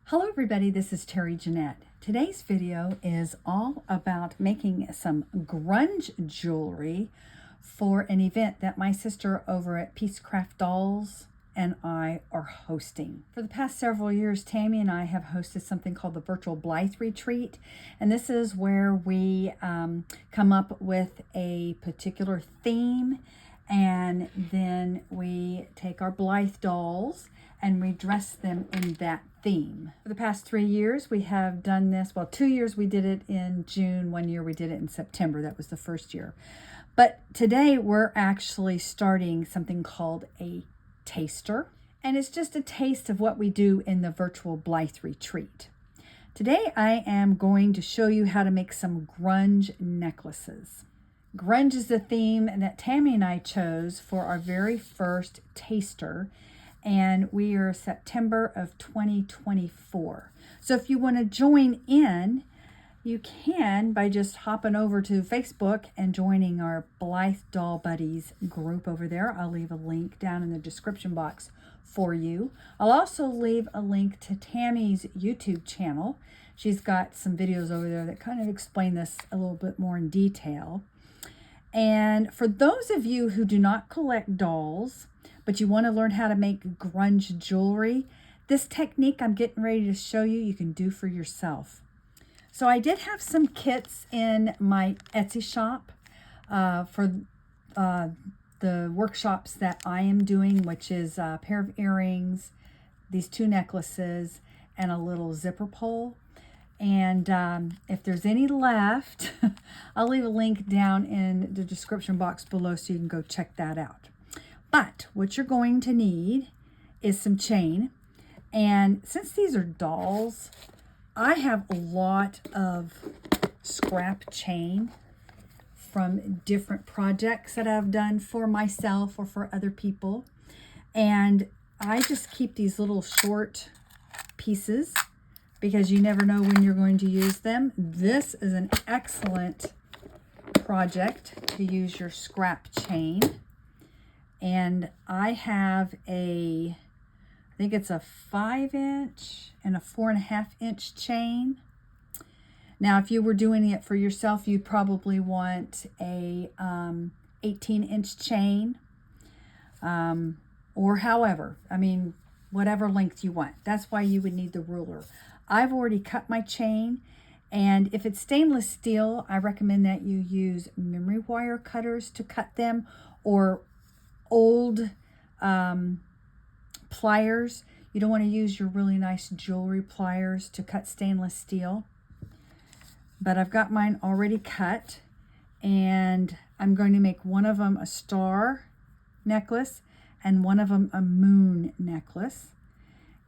Hello everybody, this is Terry Jeanette. Today's video is all about making some grunge jewelry for an event that my sister over at Peacecraft Dolls and I are hosting. For the past several years, Tammy and I have hosted something called the Virtual Blythe Retreat, and this is where we come up with a particular theme, and then we take our Blythe dolls and redress them in that theme. For the past 3 years, we have done this. Well, 2 years we did it in June. 1 year we did it in September. That was the first year. But today we're actually starting something called a taster. And it's just a taste of what we do in the Virtual Blythe Retreat. Today I am going to show you how to make some grunge necklaces. Grunge is the theme that Tammy and I chose for our very first taster, and we are September of 2024. So if you want to join in, you can by just hopping over to Facebook and joining our Blythe Doll Buddies group over there. I'll leave a link down in the description box for you. I'll also leave a link to Tammy's YouTube channel. She's got some videos over there that kind of explain this a little bit more in detail. And for those of you who do not collect dolls, but you want to learn how to make grunge jewelry, this technique I'm getting ready to show you, you can do for yourself. So I did have some kits in my Etsy shop for the workshops that I am doing, which is a pair of earrings, these 2 necklaces, and a little zipper pole. And if there's any left, I'll leave a link down in the description box below so you can go check that out. But what you're going to need is some chain. And since these are dolls, I have a lot of scrap chain from different projects that I've done for myself or for other people. And I just keep these little short pieces because you never know when you're going to use them. This is an excellent project to use your scrap chain. And I have I think it's a 5-inch and a 4.5-inch chain. Now, if you were doing it for yourself, you'd probably want a 18-inch chain, or however, whatever length you want. That's why you would need the ruler. I've already cut my chain, and if it's stainless steel, I recommend that you use memory wire cutters to cut them, or old pliers. You don't want to use your really nice jewelry pliers to cut stainless steel. But I've got mine already cut, and I'm going to make one of them a star necklace and one of them a moon necklace.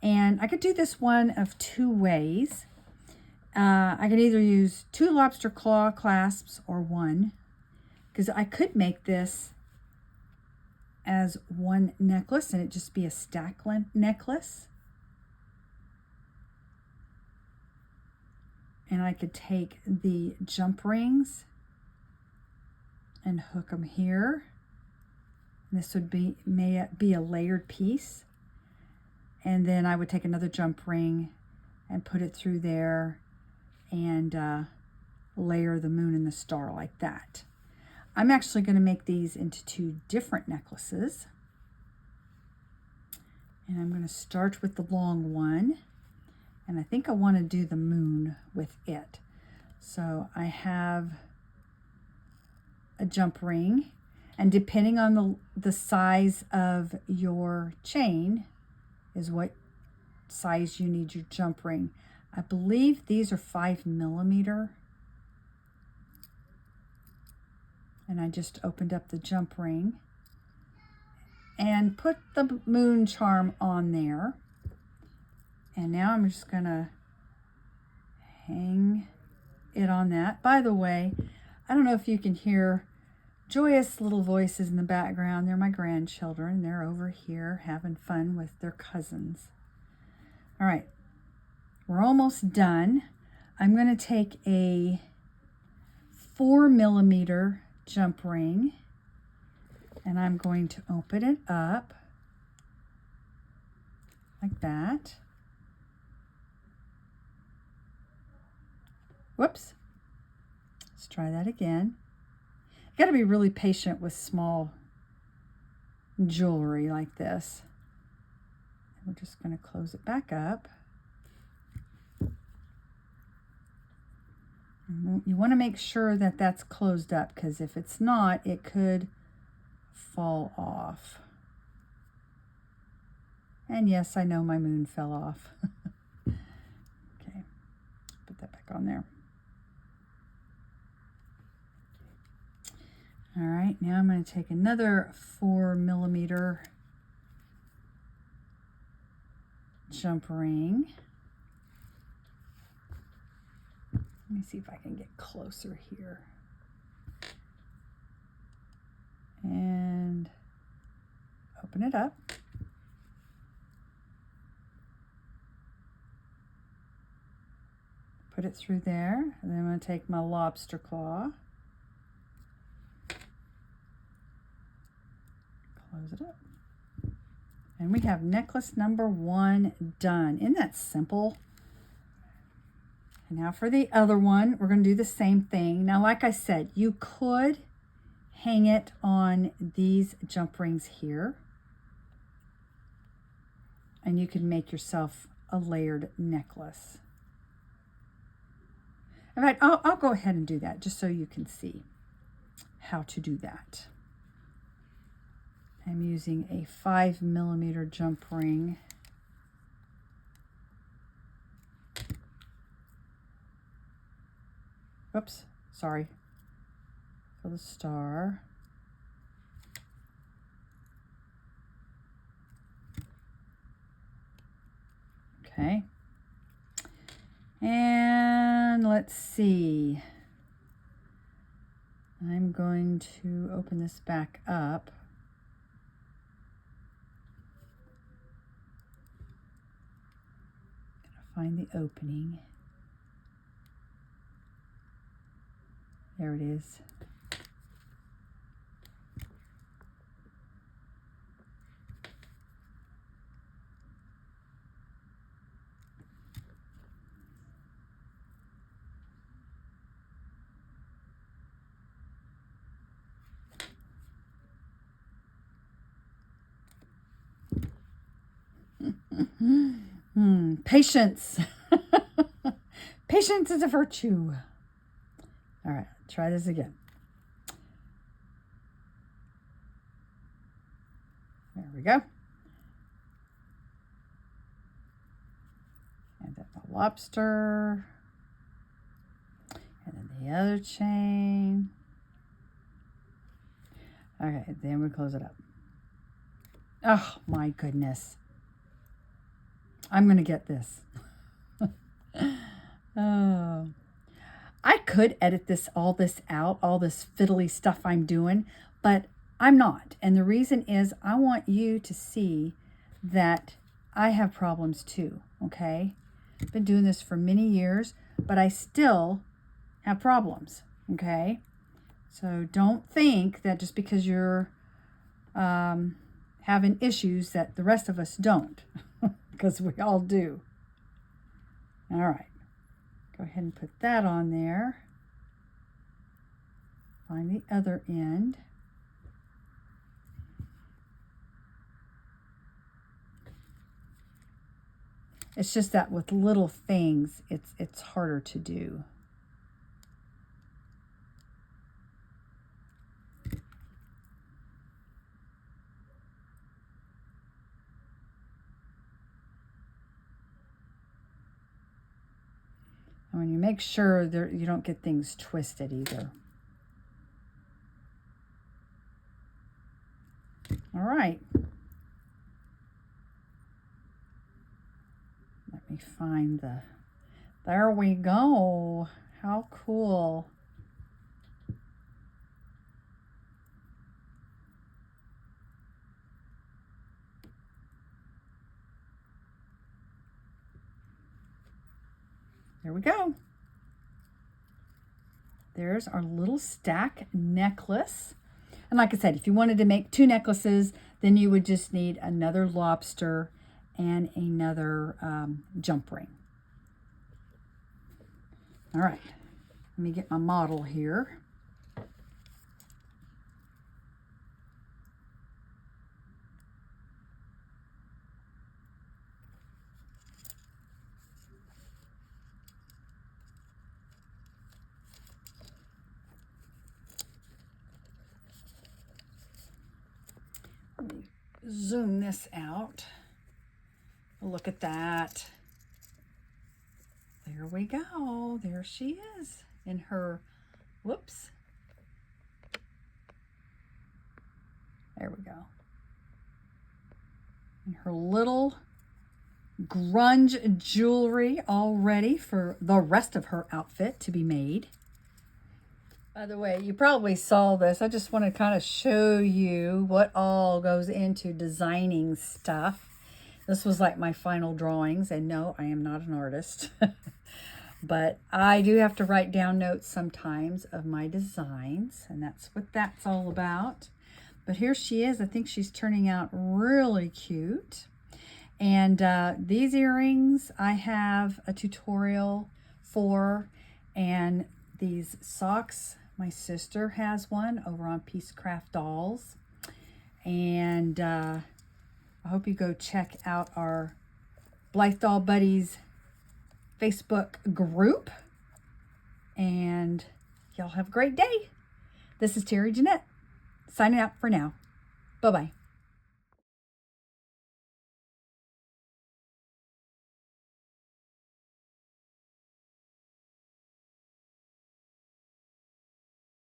And I could do this one of 2 ways. I could either use 2 lobster claw clasps or 1, because I could make this as 1 necklace and it just be a stack necklace. And I could take the jump rings and hook them here. This would may be a layered piece. And then I would take another jump ring and put it through there and layer the moon and the star like that. I'm actually going to make these into 2 different necklaces. And I'm going to start with the long one. And I think I want to do the moon with it. So I have a jump ring. And depending on the size of your chain is what size you need your jump ring. I believe these are 5 millimeter. And I just opened up the jump ring and put the moon charm on there. And now I'm just gonna hang it on that. By the way, I don't know if you can hear joyous little voices in the background. They're my grandchildren. They're over here having fun with their cousins. All right, we're almost done. I'm going to take a 4 millimeter jump ring and I'm going to open it up like that. Whoops. Let's try that again. You got to be really patient with small jewelry like this. We're just going to close it back up. You want to make sure that that's closed up, because if it's not, it could fall off. And yes, I know my moon fell off. Okay, put that back on there. All right, now I'm going to take another 4mm jump ring. Let me see if I can get closer here. And open it up. Put it through there, and then I'm going to take my lobster claw. Close it up. And we have necklace number 1 done. Isn't that simple? And now for the other one, we're going to do the same thing. Now, like I said, you could hang it on these jump rings here, and you can make yourself a layered necklace. In fact, I'll go ahead and do that just so you can see how to do that. I'm using a 5mm jump ring. Oops, sorry. For the star. Okay. And let's see. I'm going to open this back up. Find the opening. There it is. Patience. Patience is a virtue. All right, try this again. There we go. And then the lobster. And then the other chain. Okay, then we close it up. Oh my goodness. I'm going to get this. Oh. I could edit all this out, all this fiddly stuff I'm doing, but I'm not. And the reason is I want you to see that I have problems too, okay? I've been doing this for many years, but I still have problems, okay? So don't think that just because you're having issues that the rest of us don't, because we all do. All right. Go ahead and put that on there. Find the other end. It's just that with little things, it's harder to do. And when you make sure you don't get things twisted either. All right. Let me find there we go. How cool. There we go. There's our little stack necklace. And like I said, if you wanted to make 2 necklaces, then you would just need another lobster and another jump ring. All right, Let me get my model here. Let me zoom this out. Look at that. There we go. There she is in her, whoops. There we go. In her little grunge jewelry, all ready for the rest of her outfit to be made. By the way, you probably saw this. I just want to kind of show you what all goes into designing stuff. This was like my final drawings, and no, I am not an artist. But I do have to write down notes sometimes of my designs, and that's what that's all about. But here she is. I think she's turning out really cute. And these earrings I have a tutorial for, and these socks, my sister has one over on Peacecraft Dolls. And I hope you go check out our Blythe Doll Buddies Facebook group. And y'all have a great day. This is Terry Jeanette signing out for now. Bye-bye.